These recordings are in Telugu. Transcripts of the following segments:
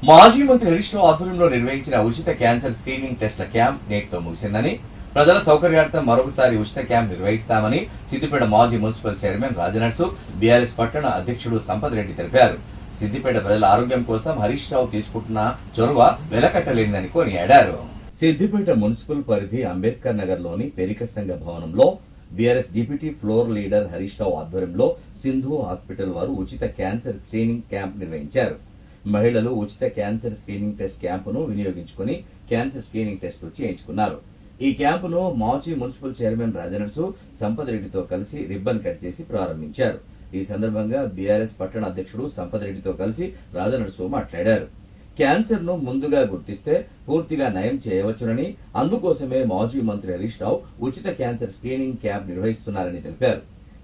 మాజీ మంత్రి హరీష్ రావు ఆధ్వర్యంలో నిర్వహించిన ఉచిత క్యాన్సర్ స్క్రీనింగ్ టెస్ట్ల క్యాంప్ నేటితో ముగిసిందని, ప్రజల సౌకర్యార్థం మరొకసారి ఉచిత క్యాంప్ నిర్వహిస్తామని సిద్దిపేట మాజీ మున్సిపల్ చైర్మన్ రాజనర్సు, బీఆర్ఎస్ పట్టణ అధ్యక్షుడు సంపత్ రెడ్డి తెలిపారు. సిద్దిపేట ప్రజల ఆరోగ్యం కోసం హరీష్ రావు తీసుకుంటున్న చొరవ వెలకట్టలేనిదని కొనియాడారు. సిద్దిపేట మున్సిపల్ పరిధి అంబేద్కర్ నగర్ లోని పెరిక సంఘ భవనంలో BRS deputy floor leader Harish Rao ఆధ్వర్యంలో సింధు హాస్పిటల్ వారు ఉచిత క్యాన్సర్ స్క్రీనింగ్ క్యాంప్ నిర్వహించారు. మహిళలు ఉచిత క్యాన్సర్ స్క్రీనింగ్ టెస్ట్ క్యాంపును వినియోగించుకుని క్యాన్సర్ స్క్రీనింగ్ టెస్టులు చేయించుకున్నారు. ఈ క్యాంపును మాజీ మున్సిపల్ చైర్మన్ రాజనర్సు, సంపత్ రెడ్డితో కలిసి రిబ్బన్ కట్ చేసి ప్రారంభించారు. ఈ సందర్భంగా బీఆర్ఎస్ పట్టణ అధ్యక్షుడు సంపత్ రెడ్డితో కలిసి రాజనర్సు మాట్లాడారు. క్యాన్సర్ ను ముందుగా గుర్తిస్తే పూర్తిగా నయం చేయవచ్చునని, అందుకోసమే మాజీ మంత్రి హరీష్ రావు ఉచిత క్యాన్సర్ స్క్రీనింగ్ క్యాంప్ నిర్వహిస్తున్నారని తెలిపారు.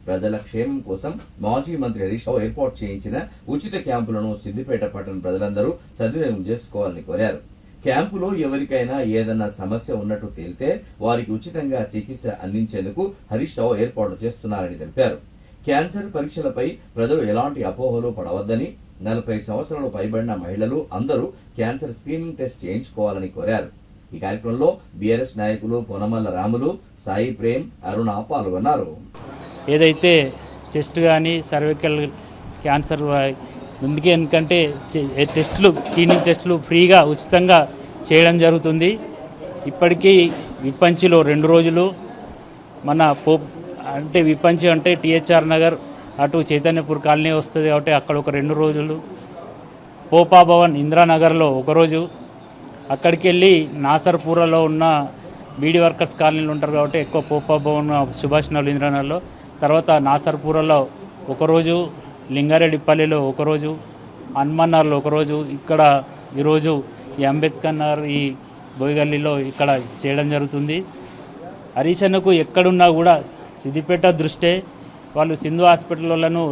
ప్రజల క్షేమం కోసం మాజీ మంత్రి హరీష్ రావు ఏర్పాటు చేయించిన ఉచిత క్యాంపులను సిద్దిపేట పట్టణ ప్రజలందరూ సద్వినియోగం చేసుకోవాలని కోరారు. క్యాంపులో ఎవరికైనా ఏదన్నా సమస్య ఉన్నట్టు తేలితే వారికి ఉచితంగా చికిత్స అందించేందుకు హరీష్ రావు ఏర్పాటు చేస్తున్నారని తెలిపారు. క్యాన్సర్ పరీక్షలపై ప్రజలు ఎలాంటి అపోహలు పడవద్దని, 40 సంవత్సరాలు పైబడిన మహిళలు అందరూ క్యాన్సర్ స్క్రీనింగ్ టెస్ట్ చేయించుకోవాలని కోరారు. ఈ కార్యక్రమంలో బీఆర్ఎస్ నాయకులు పొనమల్ల రాములు, సాయి ప్రేమ్, అరుణ పాల్గొన్నారు. ఏదైతే చెస్ట్ కానీ సర్వికల్ క్యాన్సర్ ముందుకే ఎందుకంటే టెస్టులు స్క్రీనింగ్ టెస్టులు ఫ్రీగా ఉచితంగా చేయడం జరుగుతుంది. ఇప్పటికీ విపంచిలో 2 రోజులు మన అంటే విపంచి అంటే టీహెచ్ఆర్ నగర్ అటు చైతన్యపూర్ కాలనీ వస్తుంది కాబట్టి అక్కడ ఒక 2 రోజులు, పోపా భవన్ ఇందిరానగర్లో 1 రోజు, అక్కడికి వెళ్ళి నాసర్పూరలో ఉన్న బీడీ వర్కర్స్ కాలనీలు ఉంటారు కాబట్టి ఎక్కువ పోపా భవన్ సుభాష్ నగర్ ఇందిరానగర్లో, తర్వాత నాసర్పూరలో 1 రోజు, లింగారెడ్డిపల్లిలో 1 రోజు, హనుమన్నర్లో 1 రోజు, ఇక్కడ ఈరోజు ఈ అంబేద్కర్ నగర్ ఈ బోయిగల్లీలో ఇక్కడ చేయడం జరుగుతుంది. హరీష్ అన్నకు ఎక్కడున్నా కూడా సిద్దిపేట దృష్టే వాళ్ళు సింధు హాస్పిటల్ వాళ్ళను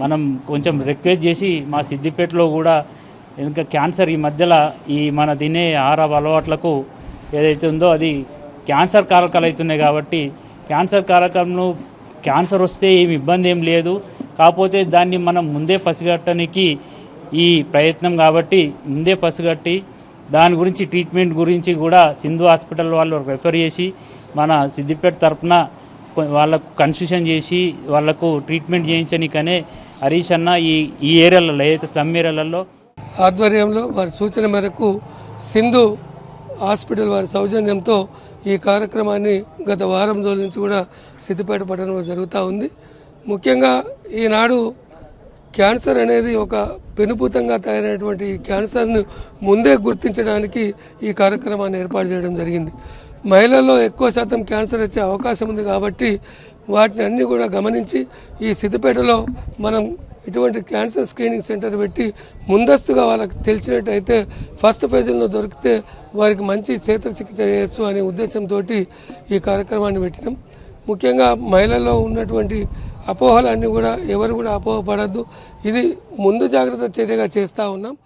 మనం కొంచెం రిక్వెస్ట్ చేసి మా సిద్దిపేటలో కూడా ఇంకా క్యాన్సర్ ఈ మధ్యలో ఈ మన తినే ఆహార అలవాట్లకు ఏదైతే ఉందో అది క్యాన్సర్ కారకాలు అవుతున్నాయి కాబట్టి క్యాన్సర్ వస్తే ఏమి ఇబ్బంది ఏం లేదు, కాకపోతే దాన్ని మనం ముందే పసిగట్టడానికి ఈ ప్రయత్నం కాబట్టి ముందే పసిగట్టి దాని గురించి ట్రీట్మెంట్ గురించి కూడా సింధు హాస్పిటల్ వాళ్ళు రెఫర్ చేసి మన సిద్దిపేట తరఫున వాళ్ళకు కన్సెషన్ చేసి వాళ్లకు ట్రీట్మెంట్ చేయించనికనే హరీష్ అన్న ఈ ఏరియాలలో ఏదైతే స్లమ్ ఏరియాలలో ఆధ్వర్యంలో వారి సూచన మేరకు సింధు హాస్పిటల్ వారి సౌజన్యంతో ఈ కార్యక్రమాన్ని గత వారం రోజుల నుంచి కూడా సిద్దిపేట పట్టణంలో జరుగుతూ ఉంది. ముఖ్యంగా ఈనాడు క్యాన్సర్ అనేది ఒక పెనుభూతంగా తయారైనటువంటి క్యాన్సర్ను ముందే గుర్తించడానికి ఈ కార్యక్రమాన్ని ఏర్పాటు చేయడం జరిగింది. మహిళల్లో ఎక్కువ శాతం క్యాన్సర్ వచ్చే అవకాశం ఉంది కాబట్టి వాటిని అన్నీ కూడా గమనించి ఈ సిద్దిపేటలో మనం ఇటువంటి క్యాన్సర్ స్క్రీనింగ్ సెంటర్ పెట్టి ముందస్తుగా వాళ్ళకి తెలిసినట్టయితే ఫస్ట్ ఫేజ్లో దొరికితే వారికి మంచి చికిత్స చేయొచ్చు అనే ఉద్దేశంతో ఈ కార్యక్రమాన్ని పెట్టినాం. ముఖ్యంగా మహిళల్లో ఉన్నటువంటి అపోహలన్నీ కూడా ఎవరు కూడా అపోహపడద్దు, ఇది ముందు జాగ్రత్త చర్యగా చేస్తూ ఉన్నాం.